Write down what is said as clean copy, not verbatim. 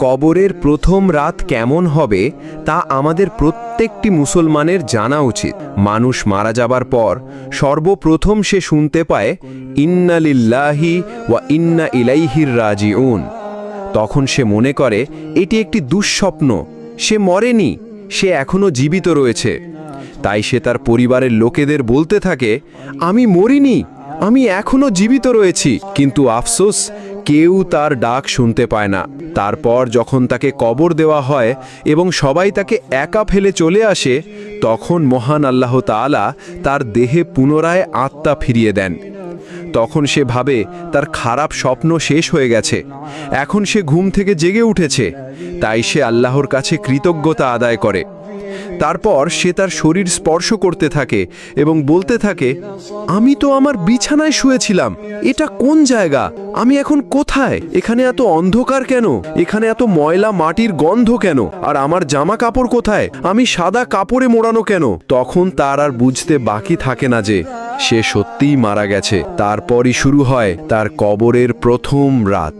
কবরের প্রথম রাত কেমন হবে তা আমাদের প্রত্যেকটি মুসলমানের জানা উচিত। মানুষ মারা যাবার পর সর্বপ্রথম সে শুনতে পায় ইন্না লিল্লাহি ওয়া ইন্না ইলাইহির রাজিউন। তখন সে মনে করে এটি একটি দুঃস্বপ্ন, সে মরেনি, সে এখনো জীবিত রয়েছে। তাই সে তার পরিবারের লোকেদের বলতে থাকে, আমি মরিনি, আমি এখনো জীবিত রয়েছি। কিন্তু আফসোস, কেউ তার ডাক শুনতে পায় না। তারপর যখন তাকে কবর দেওয়া হয় এবং সবাই তাকে একা ফেলে চলে আসে, তখন মহান আল্লাহ তাআলা তার দেহে পুনরায় আত্মা ফিরিয়ে দেন। তখন সে ভাবে তার খারাপ স্বপ্ন শেষ হয়ে গেছে, এখন সে ঘুম থেকে জেগে উঠেছে। তাই সে আল্লাহর কাছে কৃতজ্ঞতা আদায় করে। তারপর সে তার শরীর স্পর্শ করতে থাকে এবং বলতে থাকে, আমি তো আমার বিছানায় শুয়েছিলাম, এটা কোন জায়গা, আমি এখন কোথায়, এখানে এত অন্ধকার কেন, এখানে এত ময়লা মাটির গন্ধ কেন, আর আমার জামা কাপড় কোথায়, আমি সাদা কাপড়ে মোড়ানো কেন। তখন তার আর বুঝতে বাকি থাকে না যে সে সত্যিই মারা গেছে। তারপরই শুরু হয় তার কবরের প্রথম রাত।